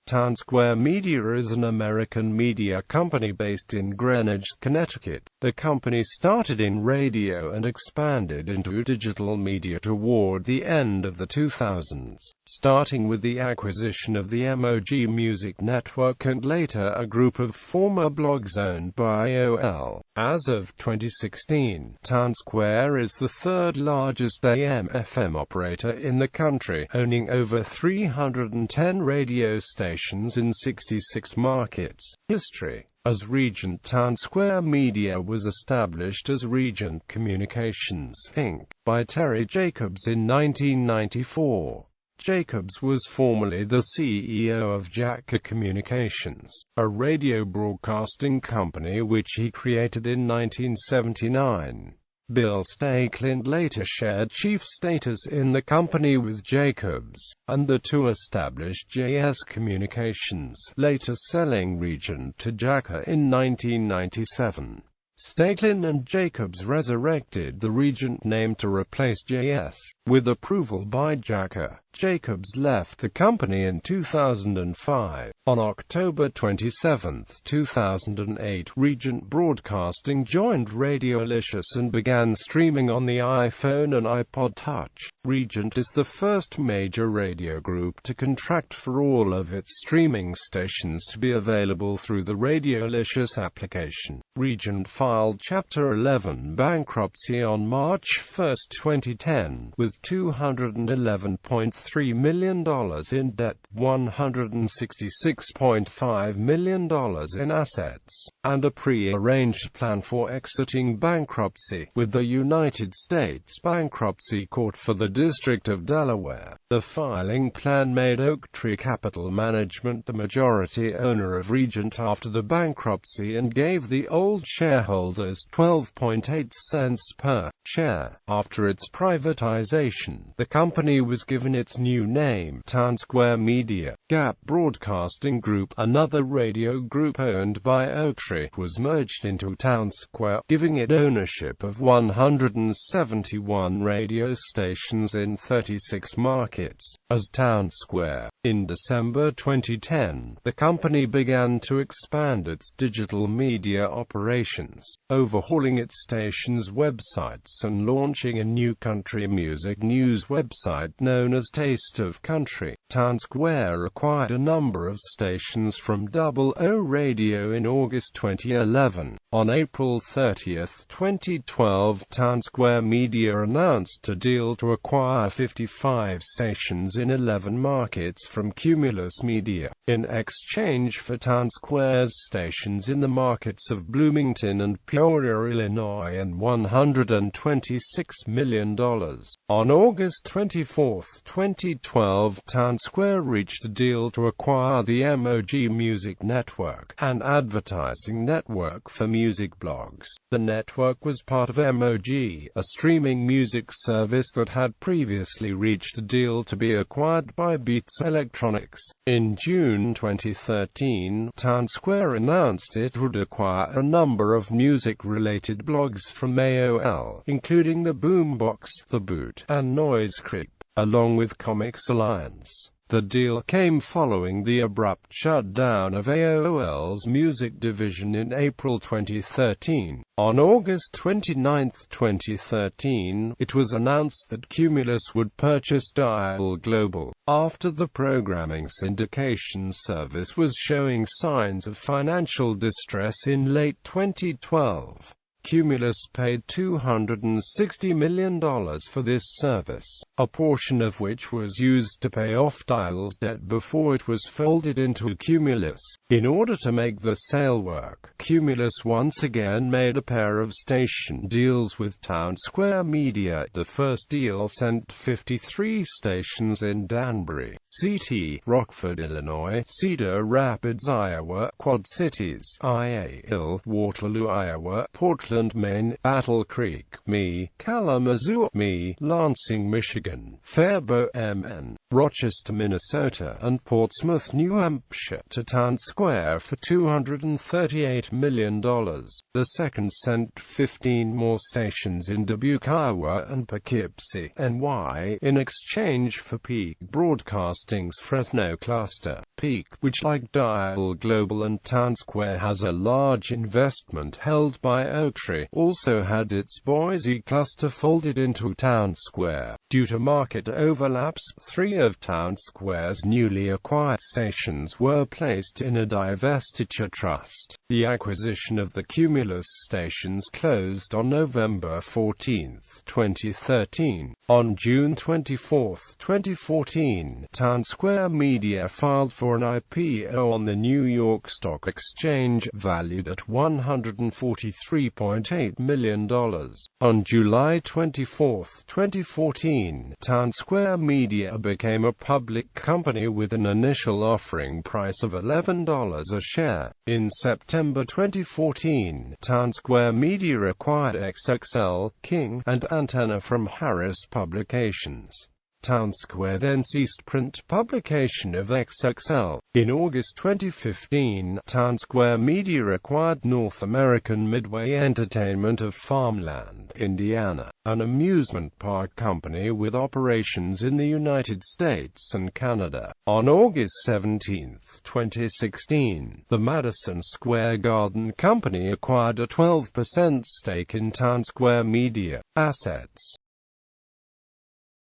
Townsquare Media is an American media company based in Greenwich, Connecticut. The company started in radio and expanded into digital media toward the end of the 2000s, starting with the acquisition of the MOG Music Network and later a group of former blogs owned by AOL. As of 2016, Townsquare is the third largest AM/FM operator in the country, owning over 310 radio stations in 66 markets. History. As Regent, Townsquare Media was established as Regent Communications, Inc., by Terry Jacobs in 1994. Jacobs was formerly the CEO of Jacka Communications, a radio broadcasting company which he created in 1979. Bill Stakelin later shared chief status in the company with Jacobs, and the two established JS Communications, later selling Regent to Jacka in 1997. Stakelin and Jacobs resurrected the Regent name to replace JS. With approval by Jacka, Jacobs left the company in 2005. On October 27, 2008, Regent Broadcasting joined Radio.As and began streaming on the iPhone and iPod Touch. Regent is the first major radio group to contract for all of its streaming stations to be available through the Radio.As application. Regent filed Chapter 11 bankruptcy on March 1, 2010, with $211.3 million in debt, $166.5 million in assets, and a pre-arranged plan for exiting bankruptcy with the United States Bankruptcy Court for the District of Delaware. The filing plan made Oaktree Capital Management the majority owner of Regent after the bankruptcy and gave the old shareholders 12.8 cents per share. After its privatization, the company was given its new name, Townsquare Media. Gap Broadcasting Group, another radio group owned by Oaktree, was merged into Townsquare, giving it ownership of 171 radio stations in 36 markets. As Townsquare, in December 2010, the company began to expand its digital media operations, overhauling its stations' websites and launching a new country music news website known as Taste of Country. Townsquare acquired a number of stations from OO Radio in August 2011. On April 30, 2012, Townsquare Media announced a deal to acquire 55 stations in 11 markets from Cumulus Media, in exchange for Townsquare's stations in the markets of Bloomington and Peoria, Illinois, and $126 million. On August 24, 2012, Townsquare reached a deal to acquire the MOG Music Network, an advertising network for music blogs. The network was part of MOG, a streaming music service that had previously reached a deal to be acquired by Beats Electronics. In June 2013, Townsquare announced it would acquire a number of music-related blogs from AOL, including The Boombox, The Boot, and Noise Creep, along with Comics Alliance. The deal came following the abrupt shutdown of AOL's music division in April 2013. On August 29, 2013, it was announced that Cumulus would purchase Dial Global, after the programming syndication service was showing signs of financial distress in late 2012. Cumulus paid $260 million for this service, a portion of which was used to pay off Dial's debt before it was folded into Cumulus. In order to make the sale work, Cumulus once again made a pair of station deals with Townsquare Media. The first deal sent 53 stations in Danbury, CT, Rockford, Illinois, Cedar Rapids, Iowa, Quad Cities, IA, Waterloo, Iowa, Portland, Maine, Battle Creek, ME, Kalamazoo, ME, Lansing, Michigan, Faribault, MN, Rochester, Minnesota, and Portsmouth, New Hampshire, to Townsquare for $238 million. The second sent 15 more stations in Dubuque, Iowa, and Poughkeepsie, NY, in exchange for Peak Broadcasting's Fresno cluster. Peak, which like Dial Global and Townsquare has a large investment held by Oaktree, also had its Boise cluster folded into Townsquare. Due to market overlaps, 3 of Townsquare's newly acquired stations were placed in a divestiture trust. The acquisition of the Cumulus stations closed on November 14, 2013. On June 24, 2014, Townsquare Media filed for an IPO on the New York Stock Exchange, valued at $143.8 million. On July 24, 2014, Townsquare Media became a public company with an initial offering price of $11 a share. In September 2014, Townsquare Media acquired XXL, King, and Antenna from Harris Publications. Townsquare then ceased print publication of XXL. In August 2015, Townsquare Media acquired North American Midway Entertainment of Farmland, Indiana, an amusement park company with operations in the United States and Canada. On August 17, 2016, the Madison Square Garden Company acquired a 12% stake in Townsquare Media assets.